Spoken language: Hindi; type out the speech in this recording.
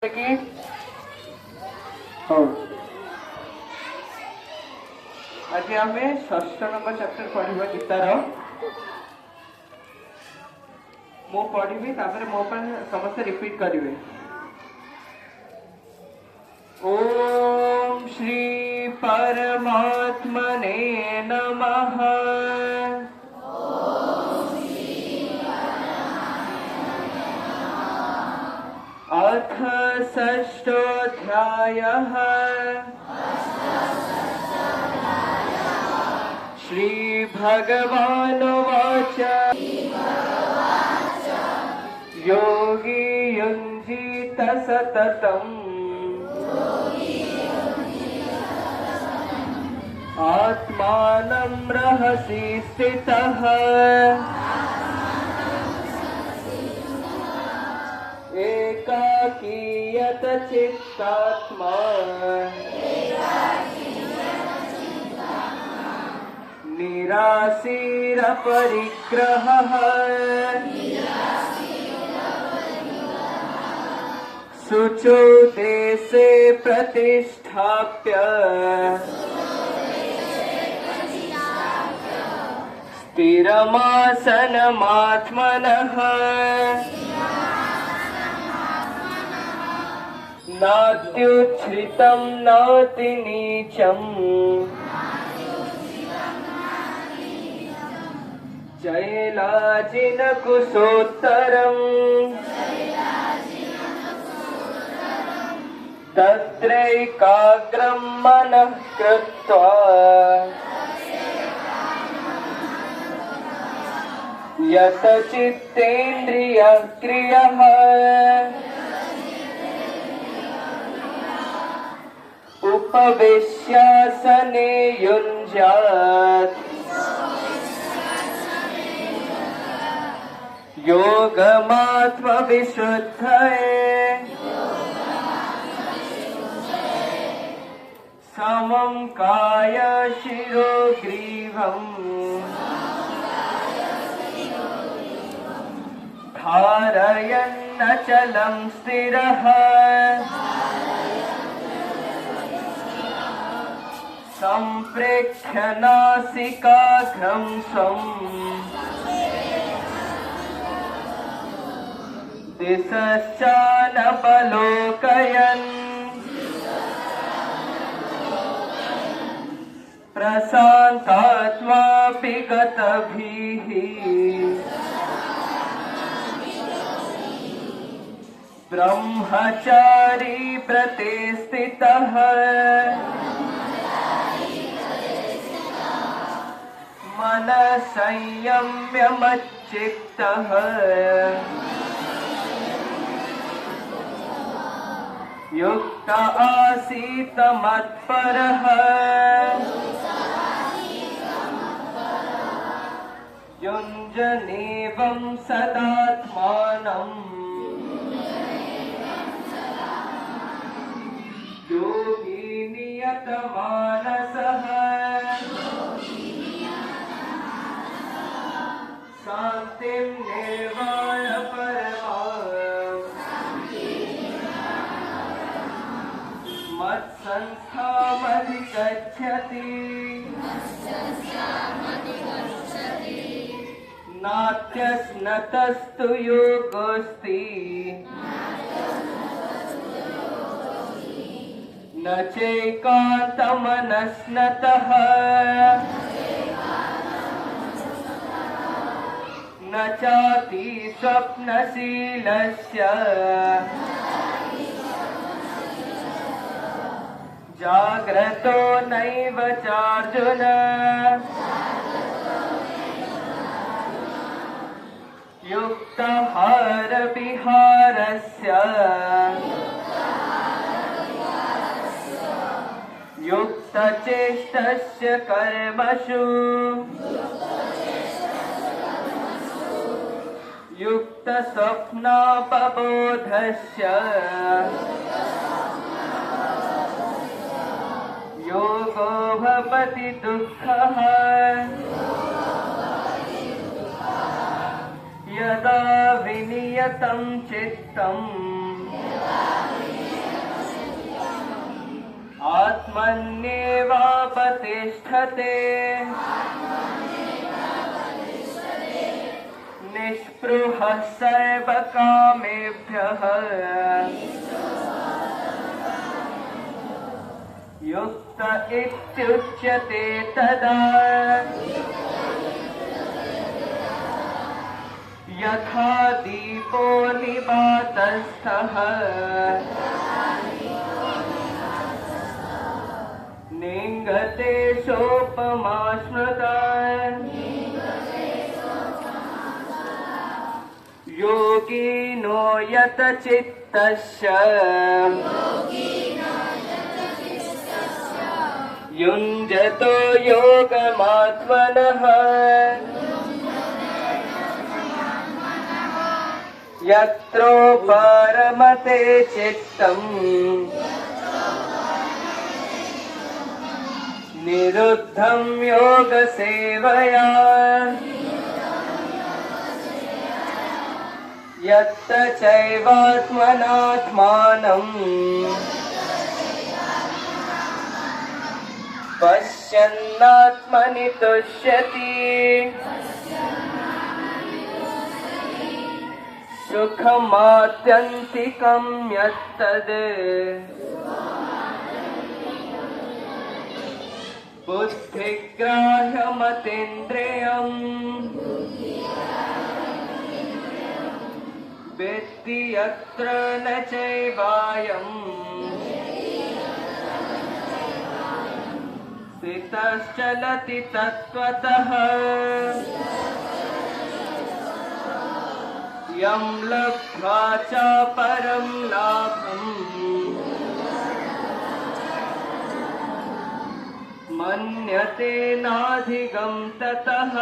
कि हाँ आज आम षष्ठ नंबर चैप्टर पढ़ा गीतार मु पढ़ी मो समस्त रिपीट करेंगे। ओम श्री परमात्मने नमः। अथ षष्ठोऽध्यायः। श्रीभगवानुवाच योगी युञ्जीत सततम् आत्मानं रहसि स्थितः एकाकीयत चित्तात्मा निराशीर परिग्रहः शुचो देशे प्रतिष्ठाप्य स्थिरमासनमात्मनः नात्युच्छ्रितं नातिनीचं जैलाजिनकुशोत्तरम् तत्रैकाग्रं मनः कृत्वा यत चित्तेन्द्रियक्रियः उपविश्यासने युञ्जात् योगमात्मविशुद्धये समं काय शिरो ग्रीवम् धारयन्नचलं स्थिरः सम्प्रेक्ष्य नासिकाग्रं स्वम् दिशश्चानवलोकयन् प्रशान्तात्मा विगतभिः ब्रह्मचारी व्रते स्थितः मनः संयम्य मच्चित्तः युक्त आसीत मत्परः युञ्जनेवं सदात्मानं योगी नियतमानसः शान्तिं निर्वाण परमाम् मत्संस्थामधिगच्छति नात्यस्नतस्तु योगोऽस्ति न चैकान्तमनस्नतः न चाति स्वप्नशीलस्य जाग्रतो नैव चार्जुन युक्ताहारविहारस्य युक्तचेष्टस्य कर्मसु युक्तस्वप्नापबोधस्य योगो भवति दुःखः यदा विनियतं चित्तम् आत्मन्येवावतिष्ठते निःस्पृहः सर्वकामेभ्यः युक्त इत्युच्यते तदा यथा दीपो निवातस्थः नेङ्गते सोपमा स्मृता योगिनो यत चित्तस्य युञ्जतो योगमात्मनः यत्रो परमते चित्तम् निरुद्धं योगसेवया यत्त चैवात्मनात्मानम् पश्यन्नात्मनि तुष्यति सुखमात्यन्तिकं यत्तद् बुद्धिग्राह्यमतीन्द्रियम् वेत्ति यत्र न चैवायम् स्थितश्चलति तत्त्वतः यं लब्ध्वा च परं लाभम् मन्यते नाधिगं ततः